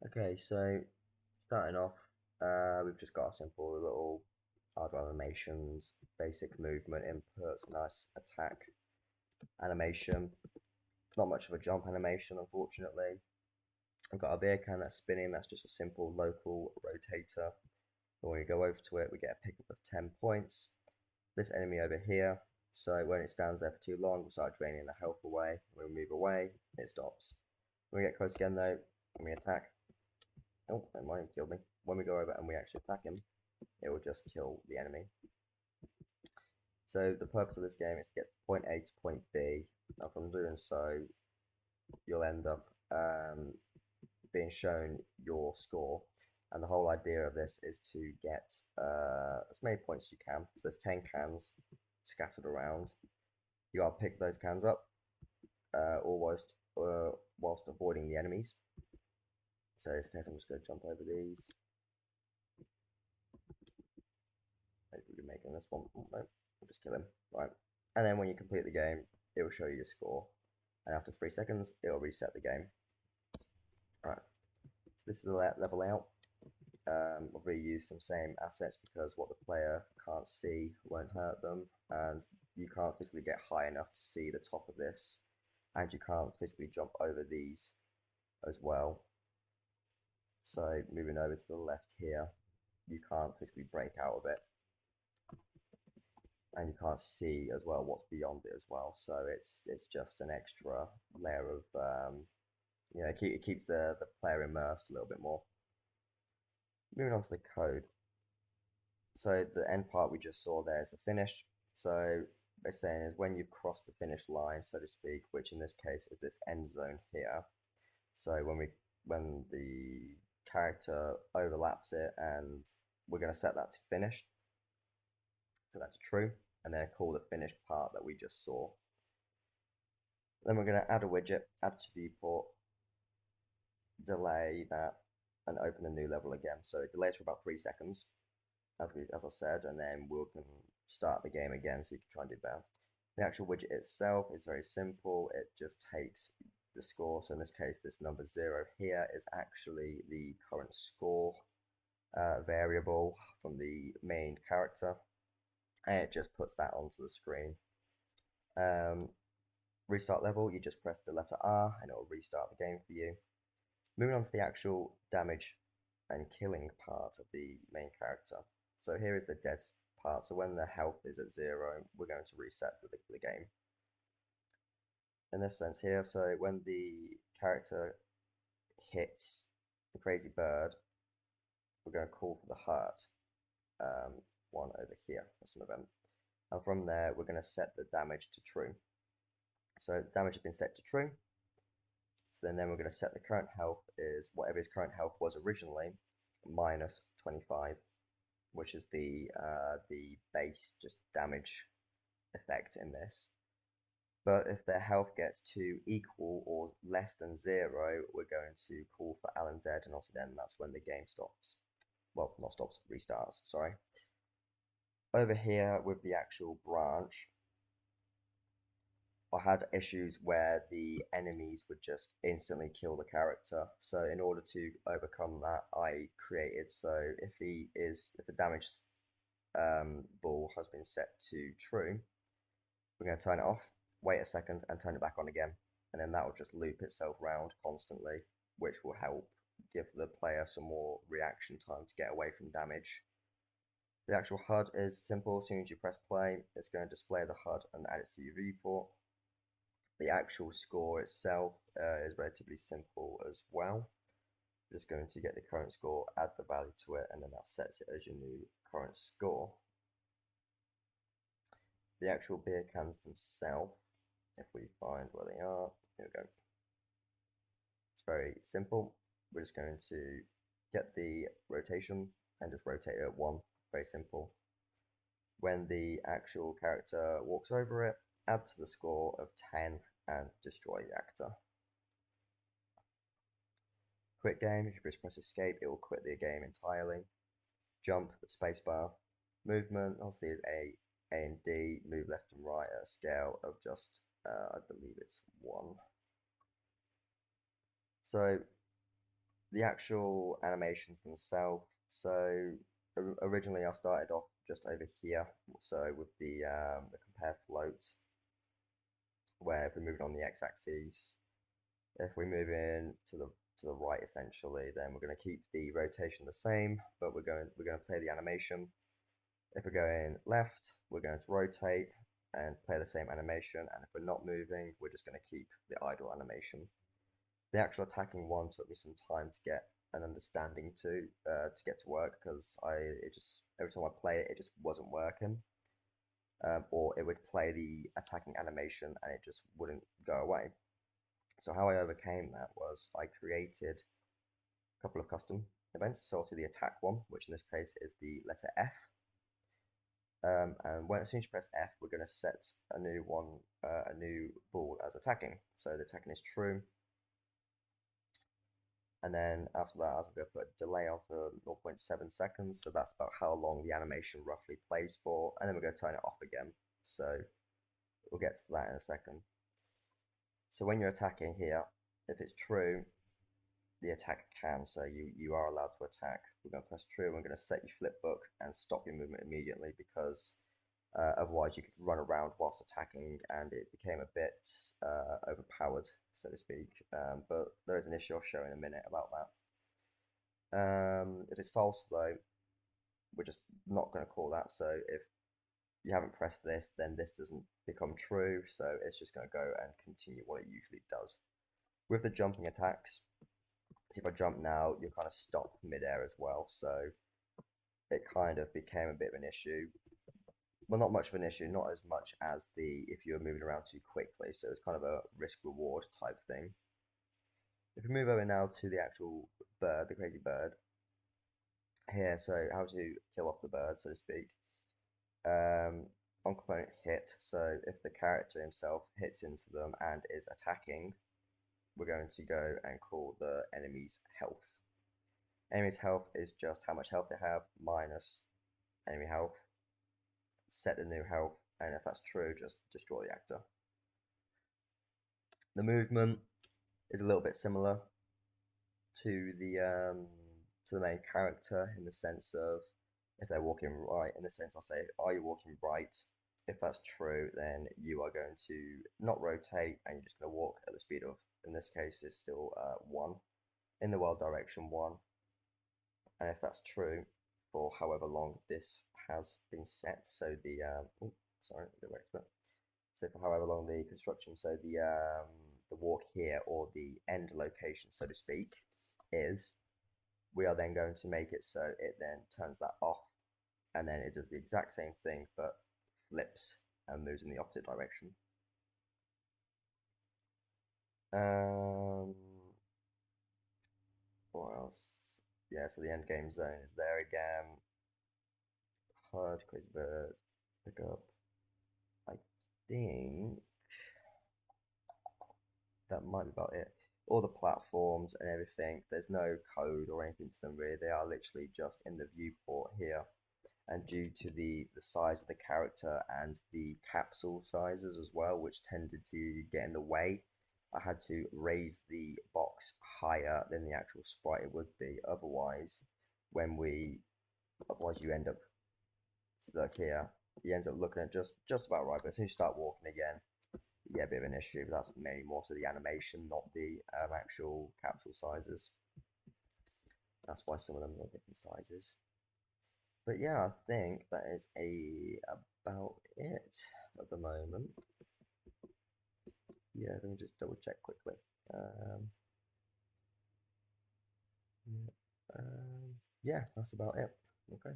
Okay, so starting off, we've just got a simple little hardware animations, basic movement inputs, nice attack animation. Not much of a jump animation, unfortunately. I've got a beer can that's spinning, that's just a simple local rotator. And when we go over to it, we get a pickup of 10 points. This enemy over here, so when it stands there for too long, we'll start draining the health away. When we move away, it stops. When we get close again though, when we attack, oh, it might have killed me. When we go over and we actually attack him, it will just kill the enemy. So the purpose of this game is to get to point A to point B. Now from doing so, you'll end up being shown your score. And the whole idea of this is to get as many points as you can. So there's 10 cans scattered around. You gotta pick those cans up almost whilst avoiding the enemies. So in this case, I'm just going to jump over these. Hopefully we're making this one. Oh, no, we'll just kill him. Right. And then when you complete the game, it will show you your score. And after 3 seconds, it will reset the game. Right. So this is the level out. I've reused some same assets because what the player can't see won't hurt them. And you can't physically get high enough to see the top of this. And you can't physically jump over these as well. So moving over to the left here, you can't physically break out of it. And you can't see as well what's beyond it as well. So it's just an extra layer of it keeps the player immersed a little bit more. Moving on to the code. So the end part we just saw there is the finish. So it's saying is when you've crossed the finish line, so to speak, which in this case is this end zone here. So when the character overlaps it, and we're going to set that to finished, so that's true, and then call the finished part that we just saw. Then we're going to add a widget, add to viewport, delay that, and open a new level again. So it delays for about 3 seconds, as I said, and then we'll start the game again so you can try and do better. The actual widget itself is very simple. It just takes the score. So in this case, this number 0 here is actually the current score variable from the main character, and it just puts that onto the screen. Restart level, you just press the letter R and it will restart the game for you. Moving on to the actual damage and killing part of the main character. So here is the dead part. So when the health is at 0, we're going to reset the game. In this sense here, so when the character hits the crazy bird, we're going to call for the heart one over here. That's an event. And from there, we're going to set the damage to true. So the damage has been set to true. So then we're going to set the current health is whatever his current health was originally, minus 25, which is the base just damage effect in this. But if their health gets to equal or less than 0, we're going to call for Alan dead, and also then that's when the game stops. Well, not stops, restarts, sorry. Over here with the actual branch, I had issues where the enemies would just instantly kill the character. So in order to overcome that, I created if the damage ball has been set to true, we're going to turn it off, wait a second, and turn it back on again, and then that will just loop itself round constantly, which will help give the player some more reaction time to get away from damage. The actual HUD is simple. As soon as you press play, it's going to display the HUD and add it to your viewport. The actual score itself is relatively simple as well. Just going to get the current score, add the value to it, and then that sets it as your new current score. The actual beer cans themselves, if we find where they are, here we go. It's very simple. We're just going to get the rotation and just rotate it at 1. Very simple. When the actual character walks over it, add to the score of 10 and destroy the actor. Quit game, if you just press escape, it will quit the game entirely. Jump, spacebar. Movement, obviously is A and D. Move left and right at a scale of just, I believe it's 1. So the actual animations themselves. So originally I started off just over here, so with the compare float, where if we move it on the x-axis, if we move in to the right essentially, then we're going to keep the rotation the same, but we're going to play the animation. If we're going left, we're going to rotate and play the same animation, and if we're not moving, we're just going to keep the idle animation. The actual attacking one took me some time to get an understanding to get to work, because it just every time I play it, it just wasn't working, or it would play the attacking animation and it just wouldn't go away. So how I overcame that was I created a couple of custom events. So obviously the attack one, which in this case is the letter F. And as soon as you press F, we're going to set a new one, a new ball as attacking. So the attacking is true. And then after that, I'm going to put a delay on for 0.7 seconds. So that's about how long the animation roughly plays for. And then we're going to turn it off again. So we'll get to that in a second. So when you're attacking here, if it's true, the attack can. So you are allowed to attack. We're going to press true. And we're going to set your flip book and stop your movement immediately, because otherwise you could run around whilst attacking and it became a bit overpowered, so to speak. But there is an issue I'll show in a minute about that. If it's false though, we're just not going to call that. So if you haven't pressed this, then this doesn't become true, so it's just going to go and continue what it usually does. With the jumping attacks, so if I jump now, you'll kind of stop mid-air as well, so it kind of became a bit of an issue. Well, not much of an issue, not as much as if you were moving around too quickly, so it's kind of a risk-reward type thing. If we move over now to the actual bird, the crazy bird, here, so how to kill off the bird, so to speak. On component hit, so if the character himself hits into them and is attacking, we're going to go and call the enemy's health. Enemy's health is just how much health they have minus enemy health. Set the new health, and if that's true, just destroy the actor. The movement is a little bit similar to the main character, in the sense of if they're walking right, in the sense I'll say, are you walking right? If that's true, then you are going to not rotate and you're just going to walk at the speed of, in this case, is still 1, in the wild direction 1. And if that's true, for however long this has been set, so the, sorry, go back to it. So for however long the construction, so the walk here, or the end location, so to speak, is, we are then going to make it so it then turns that off, and then it does the exact same thing, but flips and moves in the opposite direction. What else? Yeah, so the end game zone is there again. HUD, crazy bird, pick up. I think that might be about it. All the platforms and everything, there's no code or anything to them really. They are literally just in the viewport here. And due to the size of the character and the capsule sizes as well, which tended to get in the way, I had to raise the box higher than the actual sprite it would be. Otherwise you end up stuck here. You end up looking at just about right, but as soon as you start walking again, you get a bit of an issue. But that's mainly more so the animation, not the actual capsule sizes. That's why some of them are different sizes. But yeah, I think that is about it at the moment. Yeah, let me just double check quickly. Yeah, that's about it. Okay.